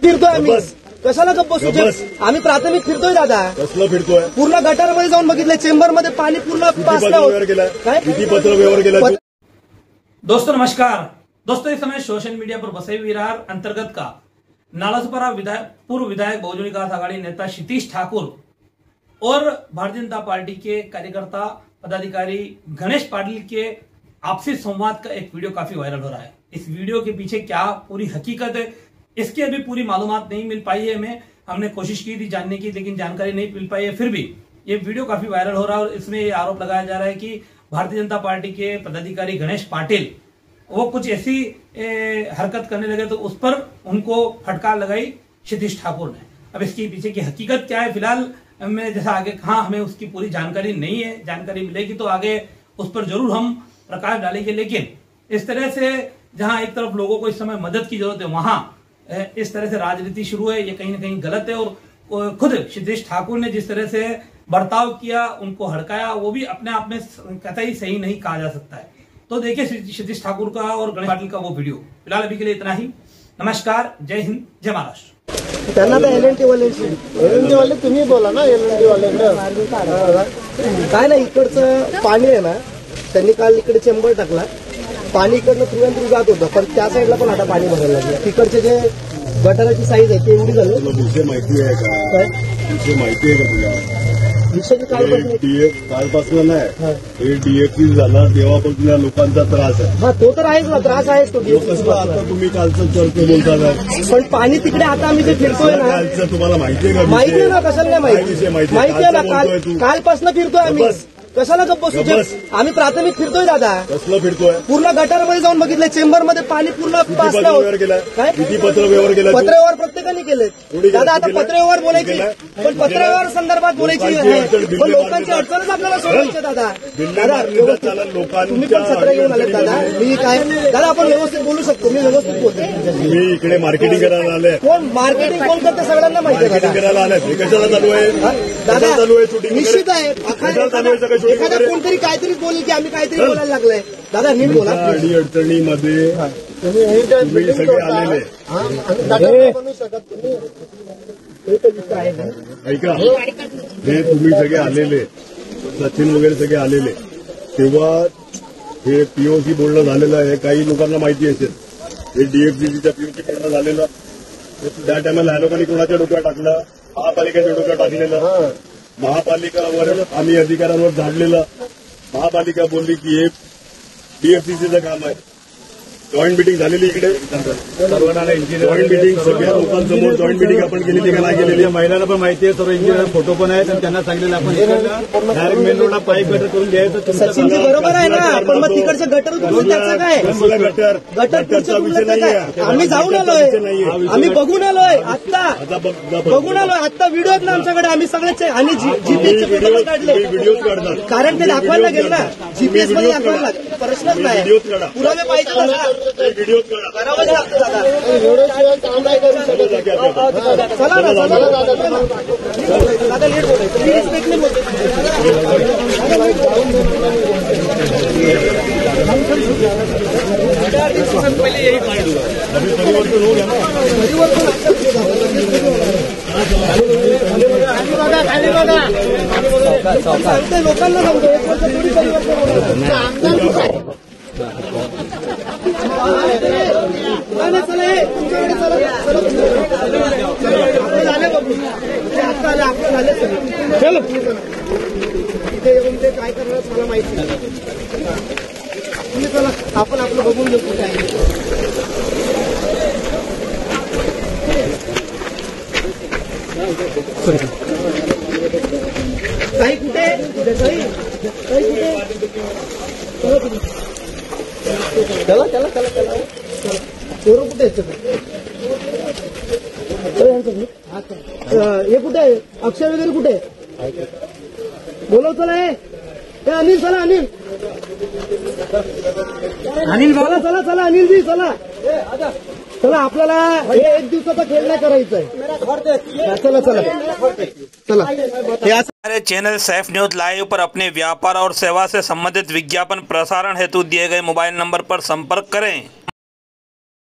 फिरतोय आम्ही कशाला गप्प बसू? आम्ही प्राथमिक फिरतोय दादा. कसलं फिरतोय? पूर्ण गटारमध्ये जाऊन बघितलं, चेंबरमध्ये पाणी पूर्ण किती पत्र व्यवहार केला? दोस्तों नमस्कार। दोस्तों इस समय सोशल मीडिया पर बसे विरार अंतर्गत का नालासोपारा पूर्व विधायक बहुजन विकास आघाड़ी नेता क्षितिज ठाकुर और भारतीय जनता पार्टी के कार्यकर्ता पदाधिकारी गणेश पाटिल के आपसी संवाद का एक वीडियो काफी वायरल हो रहा है। इस वीडियो के पीछे क्या पूरी हकीकत है, इसकी अभी पूरी मालूमात नहीं मिल पाई है। हमने कोशिश की थी जानने की, लेकिन जानकारी नहीं मिल पाई है। फिर भी ये वीडियो काफी वायरल हो रहा है और इसमें ये आरोप लगाया जा रहा है कि भारतीय जनता पार्टी के पदाधिकारी गणेश पाटिल वो कुछ ऐसी हरकत करने लगे तो उस पर उनको फटकार लगाई क्षितिज ठाकुर ने। अब इसके पीछे की हकीकत क्या है, फिलहाल में जैसा आगे कहा हमें उसकी पूरी जानकारी नहीं है। जानकारी मिलेगी तो आगे उस पर जरूर हम प्रकाश डालेंगे। लेकिन इस तरह से जहां एक तरफ लोगों को इस समय मदद की जरूरत है, वहां इस तरह से राजनीति शुरू है, ये कहीं ना कहीं गलत है। और खुद क्षितिज ठाकुर ने जिस तरह से बर्ताव किया, उनको हड़काया, वो भी अपने आप में कतई सही नहीं कहा जा सकता है। तो देखिए क्षितिज ठाकुर का और गणेश पाटिल का वो वीडियो। फिलहाल अभी के लिए इतना ही। नमस्कार, जय हिंद, जय महाराष्ट्र। त्यांना तर एलएनटी वाले तुम्ही बोला ना, एलएनटी वाले काय ना, इकडचं पाणी आहे ना, त्यांनी काल इकडे चेंबर टाकला, पाणी इकडनं थ्रू अँड थ्रू जात होतं, पण त्या साईडला पण आता पाणी भरायला लागलं. तिकडचे जे गटाराची साईज आहे ते एवढी झाली. विषय माहिती आहे का? विषय माहिती आहे का तुला? विषय कालपासून नाही, हे डीएफसी झाला तेव्हापासून या लोकांचा त्रास आहे. हा तो तर आहेच ना, त्रास आहेच तो. आता तुम्ही कालचं चर्चा बोलता, पण पाणी तिकडे आता आम्ही जे फिरतोय ना, कालचं तुम्हाला माहिती आहे का? माहिती आहे ना, कशाला नाही माहिती? माहिती आहे ना, कालपासून फिरतोय आम्ही. कशाला गप्प बसू? आम्ही प्राथमिक फिरतोय दादा. कसलं फिरतोय? पूर्ण गटारमध्ये जाऊन बघितलं, चेंबरमध्ये पाणी पूर्ण किती पत्र व्यवहार केला? पत्रव्यवहार प्रत्येकाने केले दादा. आता पत्रव्यवहार बोलायची, पण पत्रव्यवहार संदर्भात बोलायची आहे, पण लोकांची अडचणच आपल्याला सोडवायची दादा. तुम्ही पण सत्र घेऊन आले दादा. मी काय दादा, आपण व्यवस्थित बोलू शकतो, मी व्यवस्थित बोलतो. मी इकडे मार्केटिंग करायला आले. कोण मार्केटिंग कोण करते सगळ्यांना माहिती आहे. करायला आले कशाला चालू आहे दादा? चालू आहे शूटिंग निश्चित आहे. एखादा कोणतरी काहीतरी बोलेल की आम्ही काहीतरी बोलायला लागलंय. दादा नीट बोला. अडचणीमध्ये तुम्ही सगळे आलेले ऐका, हे तुम्ही सगळे आलेले, सचिन वगैरे सगळे आलेले, तेव्हा हे पीओसी बोलणं झालेलं आहे. काही लोकांना माहिती असेल, हे डीएफसीसीच्या पीओसी बोलणं झालेलं. त्या टायमाला ह्या लोकांनी कोणाच्या डोक्यात टाकलं? महापालिकेच्या डोक्यात टाकलेलं. महापालिकावर आम्ही अधिकाऱ्यांवर झाडलेलं. महापालिका बोलली की हे डीएफसीसीचं काम आहे. जॉईंट मिटिंग झालेली इकडे, जॉईंट मिटिंग सगळ्या लोकांसमोर जॉईंट मिटिंग आपण केलेली का नाही केलेली? महिलांना पण माहिती आहे, सर्व इंजिनियर फोटो पण आहेत आणि त्यांना सांगितलेलं आपण डायरेक्ट मेन रोडला पाईप गटर करून घ्यायचं. सचिनजी बरोबर आहे ना, पण मग तिकडचं गटर उतरून त्याचं काय? गटरचा विषय नाही आहे. आम्ही जाऊन आलोय, आम्ही बघून आलोय, आत्ता बघून आलोय. आत्ता व्हिडिओ आहेत ना आमच्याकडे, आम्ही सगळ्याचे आणि जीपीएसचे फोटो काढले. व्हिडिओज काढतात, कारण ते दाखवायला लागेल ना, जीपीएस मध्ये दाखवायला लागेल. प्रश्नच नाही, पुरावे पाहिजे दादा. व्हिडिओ करावंच लागतं दादा. चला ना, दादा नीट बोलायचं, मी रिस्पेक्टने बोलतो. लोकांना सांगतो, एक वर्ष थोडी परिवर्तन चला तुमच्याकडे झाले बघू. आता आले, आपलं झाले सगळं. चलो तिथे येऊन ते काय करणार मला माहिती नाही. तुम्ही चला, आपण आपलं बघून घेऊ काय. काही कुठे काही कुठे चला चला चला चला. पोरं कुठे आहेत? हे कुठे आहे? अक्षय वगैरे कुठे आहे? बोलव चला. हे अनिल, चला अनिल, अनिल बोला. चला चला अनिलजी, चला चला. आपल्याला हे एक दिवसाचा खेळ नाही करायचा आहे. चला चला चला. हमारे चैनल सैफ न्यूज लाइव पर अपने व्यापार और सेवा से संबंधित विज्ञापन प्रसारण हेतु दिए गए मोबाइल नंबर पर संपर्क करें।